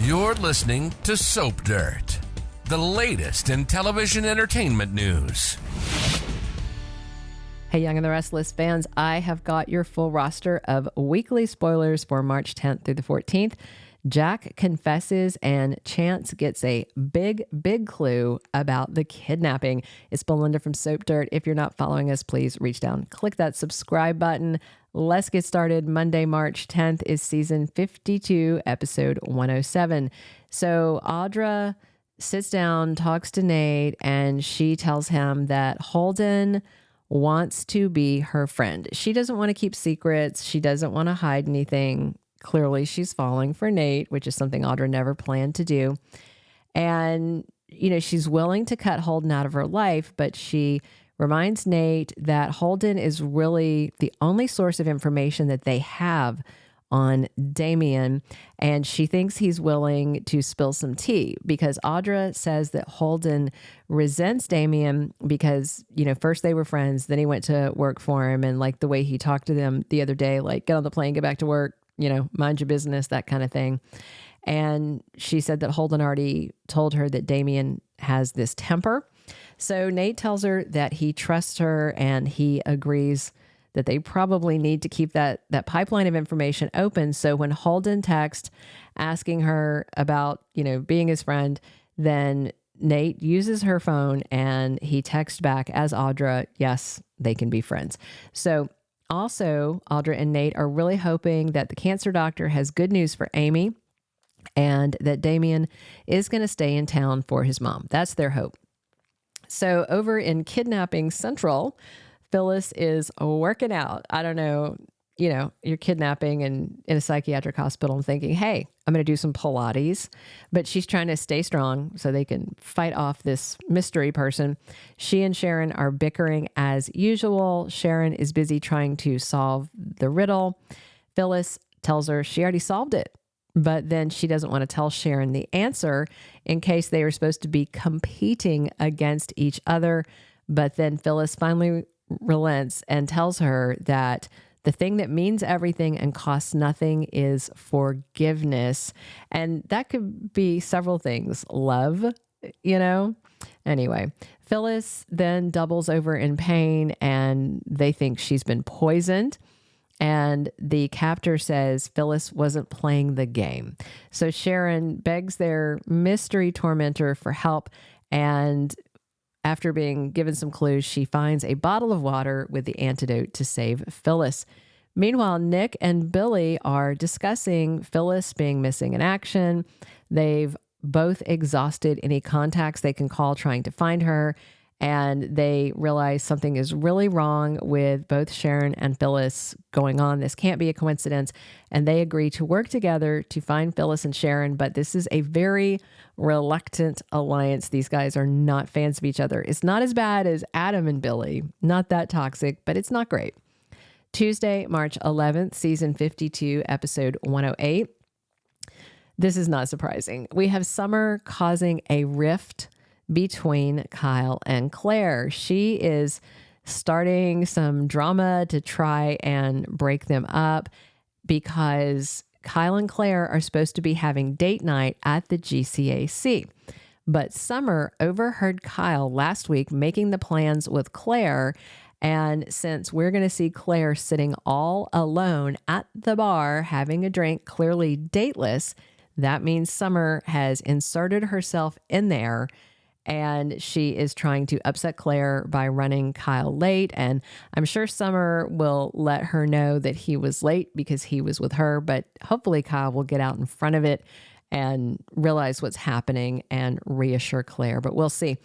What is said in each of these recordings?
You're listening to Soap Dirt, the latest in television entertainment news. Hey, Young and the Restless fans, I have got your full roster of weekly spoilers for March 10th through the 14th. Jack confesses and Chance gets a big clue about the kidnapping. It's Belinda from Soap Dirt. If you're not following us, please reach down, click that subscribe button. Let's get started. Monday, March 10th is season 52, episode 107. So Audra sits down, talks to Nate, and she tells him that Holden wants to be her friend. She doesn't want to keep secrets. She doesn't want to hide anything. Clearly, she's falling for Nate, which is something Audra never planned to do. And, she's willing to cut Holden out of her life, but she reminds Nate that Holden is really the only source of information that they have on Damien, and she thinks he's willing to spill some tea because Audra says that Holden resents Damien because, first they were friends, then he went to work for him, and like the way he talked to them the other day, like get on the plane, get back to work, mind your business, that kind of thing. And she said that Holden already told her that Damien has this temper. So Nate tells her that he trusts her and he agrees that they probably need to keep that pipeline of information open. So when Holden texts asking her about, being his friend, then Nate uses her phone and he texts back as Audra, yes, they can be friends. So also, Audra and Nate are really hoping that the cancer doctor has good news for Amy and that Damien is going to stay in town for his mom. That's their hope. So over in Kidnapping Central, Phyllis is working out. I don't know, you're kidnapping and in a psychiatric hospital and thinking, hey, I'm going to do some Pilates. But she's trying to stay strong so they can fight off this mystery person. She and Sharon are bickering as usual. Sharon is busy trying to solve the riddle. Phyllis tells her she already solved it, but then she doesn't want to tell Sharon the answer in case they are supposed to be competing against each other. But then Phyllis finally relents and tells her that the thing that means everything and costs nothing is forgiveness. And that could be several things. Love, Anyway, Phyllis then doubles over in pain and they think she's been poisoned. And the captor says Phyllis wasn't playing the game. So Sharon begs their mystery tormentor for help. And after being given some clues, she finds a bottle of water with the antidote to save Phyllis. Meanwhile, Nick and Billy are discussing Phyllis being missing in action. They've both exhausted any contacts they can call trying to find her. And they realize something is really wrong with both Sharon and Phyllis going on. This can't be a coincidence. And they agree to work together to find Phyllis and Sharon. But this is a very reluctant alliance. These guys are not fans of each other. It's not as bad as Adam and Billy. Not that toxic, but it's not great. Tuesday, March 11th, season 52, episode 108. This is not surprising. We have Summer causing a rift between Kyle and Claire. She is starting some drama to try and break them up because Kyle and Claire are supposed to be having date night at the GCAC. But Summer overheard Kyle last week making the plans with Claire. And since we're going to see Claire sitting all alone at the bar having a drink, clearly dateless, that means Summer has inserted herself in there. And she is trying to upset Claire by running Kyle late. And I'm sure Summer will let her know that he was late because he was with her. But hopefully Kyle will get out in front of it and realize what's happening and reassure Claire. But we'll see.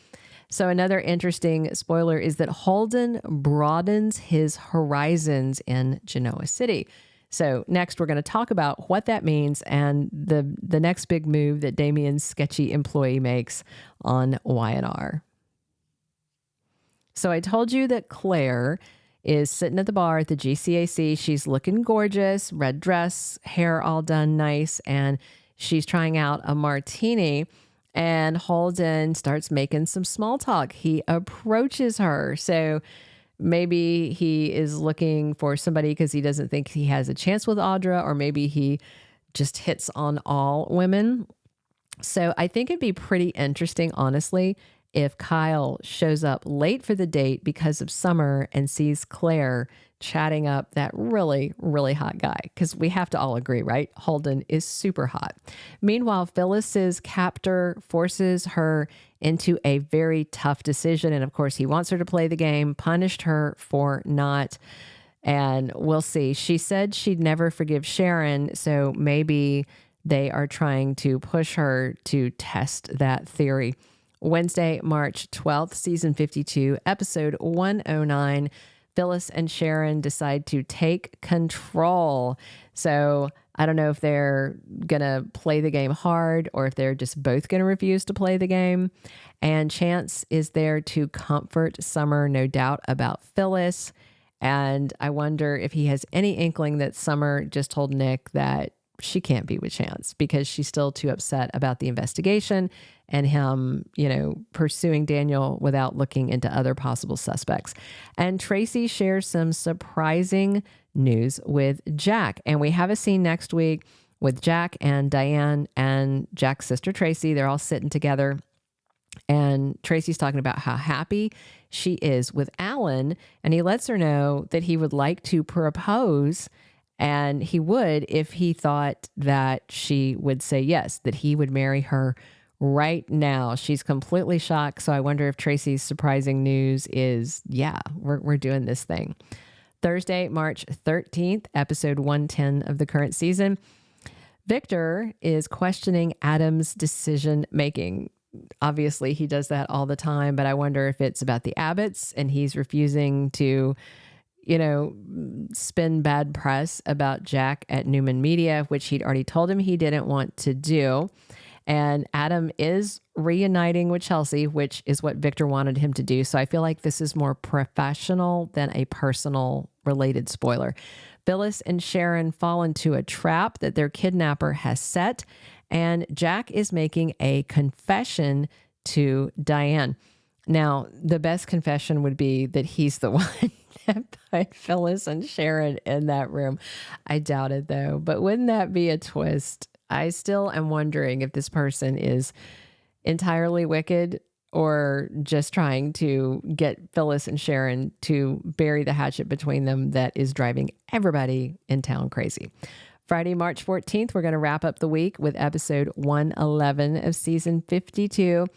So another interesting spoiler is that Holden broadens his horizons in Genoa City. So next, we're going to talk about what that means and the next big move that Damien's sketchy employee makes on Y&R. So I told you that Claire is sitting at the bar at the GCAC. She's looking gorgeous, red dress, hair all done nice, and she's trying out a martini. And Holden starts making some small talk. He approaches her. So maybe he is looking for somebody because he doesn't think he has a chance with Audra, or maybe he just hits on all women. So I think it'd be pretty interesting, honestly, if Kyle shows up late for the date because of Summer and sees Claire chatting up that really, really hot guy. Because we have to all agree, right? Holden is super hot. Meanwhile, Phyllis's captor forces her into a very tough decision. And of course, he wants her to play the game, punished her for not. And we'll see. She said she'd never forgive Sharon. So maybe they are trying to push her to test that theory. Wednesday, March 12th, season 52, episode 109. Phyllis and Sharon decide to take control. So I don't know if they're going to play the game hard or if they're just both going to refuse to play the game. And Chance is there to comfort Summer, no doubt, about Phyllis. And I wonder if he has any inkling that Summer just told Nick that she can't be with Chance because she's still too upset about the investigation and him, pursuing Daniel without looking into other possible suspects. And Traci shares some surprising news with Jack. And we have a scene next week with Jack and Diane and Jack's sister Traci. They're all sitting together. And Tracy's talking about how happy she is with Alan. And he lets her know that he would like to propose. And he would if he thought that she would say yes, that he would marry her right now. She's completely shocked. So I wonder if Tracy's surprising news is, yeah, we're doing this thing. Thursday, March 13th, episode 110 of the current season. Victor is questioning Adam's decision making. Obviously, he does that all the time, but I wonder if it's about the Abbotts and he's refusing to spin bad press about Jack at Newman Media, which he'd already told him he didn't want to do. And Adam is reuniting with Chelsea, which is what Victor wanted him to do. So I feel like this is more professional than a personal related spoiler. Phyllis and Sharon fall into a trap that their kidnapper has set, and Jack is making a confession to Diane. Now, the best confession would be that he's the one that put Phyllis and Sharon in that room. I doubt it, though. But wouldn't that be a twist? I still am wondering if this person is entirely wicked or just trying to get Phyllis and Sharon to bury the hatchet between them that is driving everybody in town crazy. Friday, March 14th, we're going to wrap up the week with episode 111 of season 52.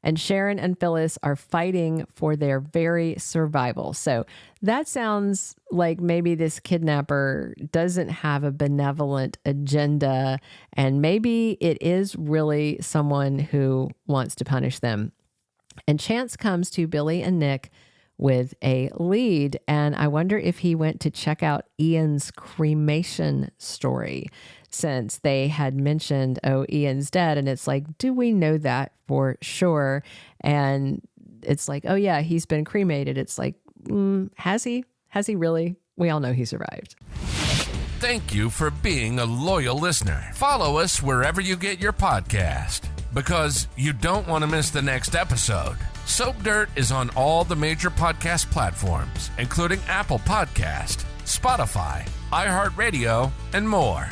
And Sharon and Phyllis are fighting for their very survival. So that sounds like maybe this kidnapper doesn't have a benevolent agenda, and maybe it is really someone who wants to punish them. And Chance comes to Billy and Nick with a lead, and I wonder if he went to check out Ian's cremation story, since they had mentioned, oh, Ian's dead. And it's like, do we know that for sure? And it's like, oh yeah, he's been cremated. It's like, has he? Has he really? We all know he survived. Thank you for being a loyal listener. Follow us wherever you get your podcast, because you don't want to miss the next episode. Soap Dirt is on all the major podcast platforms, including Apple Podcast, Spotify, iHeartRadio, and more.